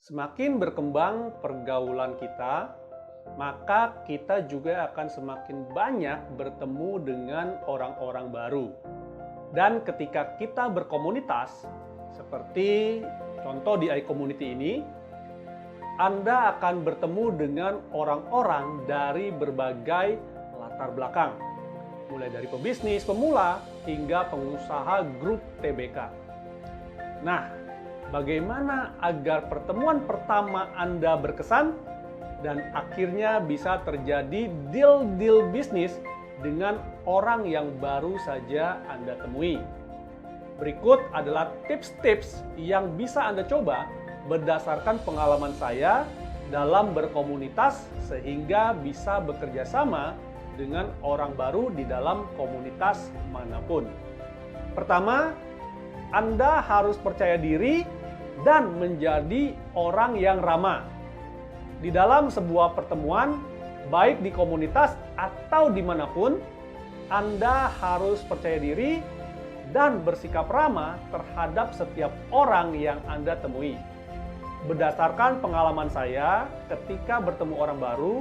Semakin berkembang pergaulan kita, maka kita juga akan semakin banyak bertemu dengan orang-orang baru. Dan ketika kita berkomunitas, seperti contoh di iCommunity ini, Anda akan bertemu dengan orang-orang dari berbagai latar belakang, mulai dari pebisnis, pemula, hingga pengusaha grup TBK. Nah, bagaimana agar pertemuan pertama Anda berkesan dan akhirnya bisa terjadi deal-deal bisnis dengan orang yang baru saja Anda temui? Berikut adalah tips-tips yang bisa Anda coba berdasarkan pengalaman saya dalam berkomunitas sehingga bisa bekerja sama dengan orang baru di dalam komunitas manapun. Pertama, Anda harus percaya diri dan menjadi orang yang ramah. Di dalam sebuah pertemuan, baik di komunitas atau dimanapun, Anda harus percaya diri dan bersikap ramah terhadap setiap orang yang Anda temui. Berdasarkan pengalaman saya ketika bertemu orang baru,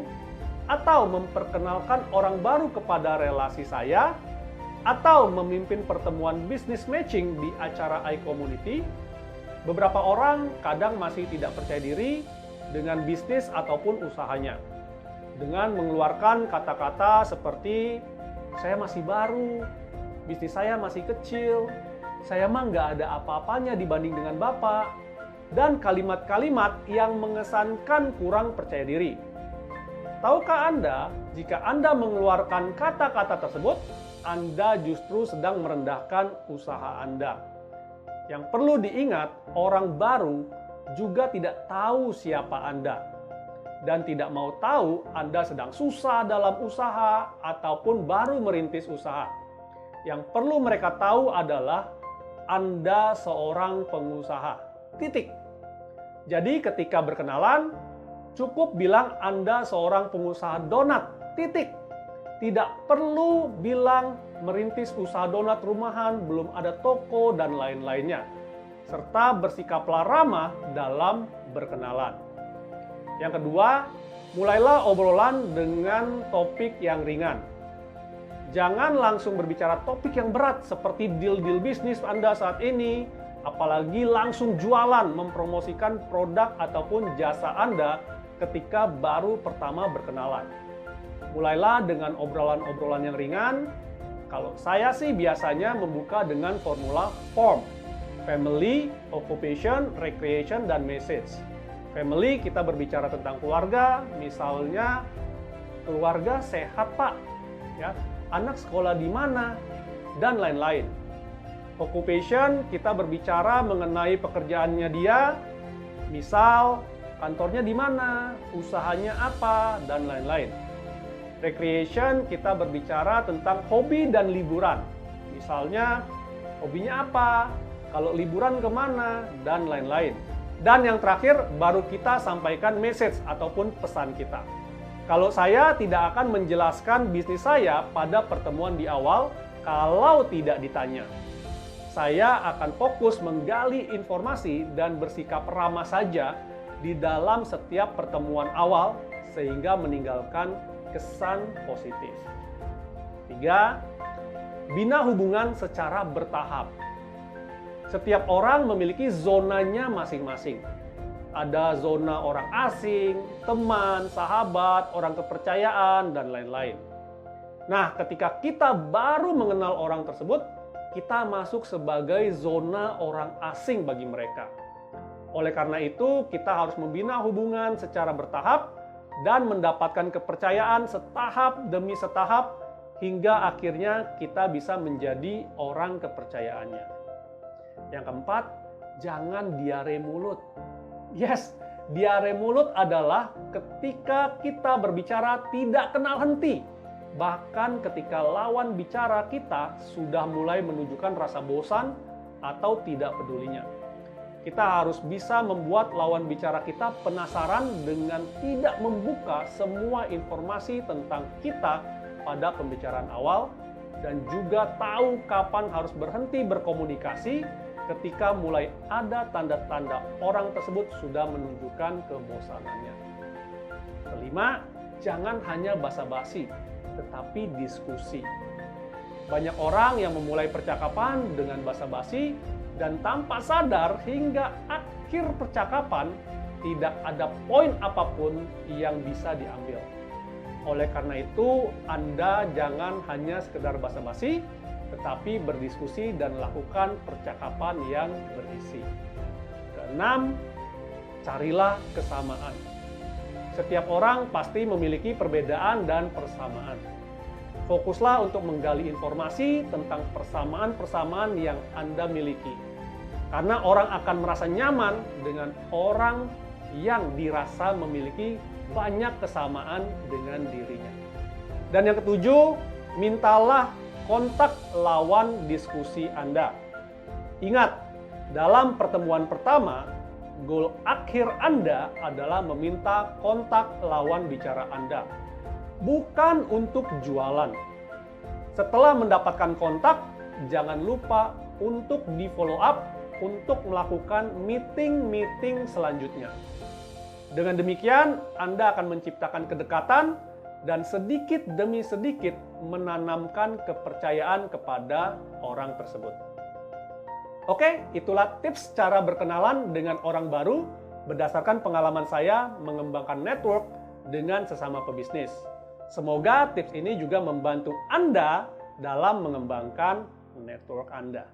atau memperkenalkan orang baru kepada relasi saya, atau memimpin pertemuan business matching di acara iCommunity, beberapa orang kadang masih tidak percaya diri dengan bisnis ataupun usahanya. Dengan mengeluarkan kata-kata seperti, saya masih baru, bisnis saya masih kecil, saya mah nggak ada apa-apanya dibanding dengan Bapak, dan kalimat-kalimat yang mengesankan kurang percaya diri. Tahukah Anda, jika Anda mengeluarkan kata-kata tersebut, Anda justru sedang merendahkan usaha Anda. Yang perlu diingat, orang baru juga tidak tahu siapa Anda dan tidak mau tahu Anda sedang susah dalam usaha ataupun baru merintis usaha. Yang perlu mereka tahu adalah Anda seorang pengusaha. Titik. Jadi ketika berkenalan, cukup bilang Anda seorang pengusaha donat. Titik. Tidak perlu bilang merintis usaha donat rumahan, belum ada toko, dan lain-lainnya. Serta bersikaplah ramah dalam berkenalan. Yang kedua, mulailah obrolan dengan topik yang ringan. Jangan langsung berbicara topik yang berat seperti deal-deal bisnis Anda saat ini, apalagi langsung jualan, mempromosikan produk ataupun jasa Anda ketika baru pertama berkenalan. Mulailah dengan obrolan-obrolan yang ringan. Kalau saya sih biasanya membuka dengan formula FORM. Family, Occupation, Recreation, dan Message. Family, kita berbicara tentang keluarga, misalnya keluarga sehat Pak, ya, anak sekolah di mana, dan lain-lain. Occupation, kita berbicara mengenai pekerjaannya dia, misal kantornya di mana, usahanya apa, dan lain-lain. Recreation, kita berbicara tentang hobi dan liburan. Misalnya, hobinya apa, kalau liburan kemana, dan lain-lain. Dan yang terakhir, baru kita sampaikan message ataupun pesan kita. Kalau saya tidak akan menjelaskan bisnis saya pada pertemuan di awal, kalau tidak ditanya. Saya akan fokus menggali informasi dan bersikap ramah saja di dalam setiap pertemuan awal sehingga meninggalkan kesan positif. 3. Bina hubungan secara bertahap. Setiap orang memiliki zonanya masing-masing. Ada zona orang asing, teman, sahabat, orang kepercayaan, dan lain-lain. Nah, ketika kita baru mengenal orang tersebut, kita masuk sebagai zona orang asing bagi mereka. Oleh karena itu, kita harus membina hubungan secara bertahap dan mendapatkan kepercayaan setahap demi setahap hingga akhirnya kita bisa menjadi orang kepercayaannya. Yang keempat, jangan diare mulut. Yes, diare mulut adalah ketika kita berbicara tidak kenal henti. Bahkan ketika lawan bicara kita sudah mulai menunjukkan rasa bosan atau tidak pedulinya. Kita harus bisa membuat lawan bicara kita penasaran dengan tidak membuka semua informasi tentang kita pada pembicaraan awal dan juga tahu kapan harus berhenti berkomunikasi ketika mulai ada tanda-tanda orang tersebut sudah menunjukkan kebosanannya. Kelima, jangan hanya basa-basi, tetapi diskusi. Banyak orang yang memulai percakapan dengan basa-basi dan tanpa sadar hingga akhir percakapan tidak ada poin apapun yang bisa diambil. Oleh karena itu, Anda jangan hanya sekedar basa-basi, tetapi berdiskusi dan lakukan percakapan yang berisi. Keenam, carilah kesamaan. Setiap orang pasti memiliki perbedaan dan persamaan. Fokuslah untuk menggali informasi tentang persamaan-persamaan yang Anda miliki. Karena orang akan merasa nyaman dengan orang yang dirasa memiliki banyak kesamaan dengan dirinya. Dan yang ketujuh, mintalah kontak lawan diskusi Anda. Ingat, dalam pertemuan pertama, goal akhir Anda adalah meminta kontak lawan bicara Anda, bukan untuk jualan. Setelah mendapatkan kontak, jangan lupa untuk di-follow up untuk melakukan meeting-meeting selanjutnya. Dengan demikian, Anda akan menciptakan kedekatan dan sedikit demi sedikit menanamkan kepercayaan kepada orang tersebut. Oke, itulah tips cara berkenalan dengan orang baru berdasarkan pengalaman saya mengembangkan network dengan sesama pebisnis. Semoga tips ini juga membantu Anda dalam mengembangkan network Anda.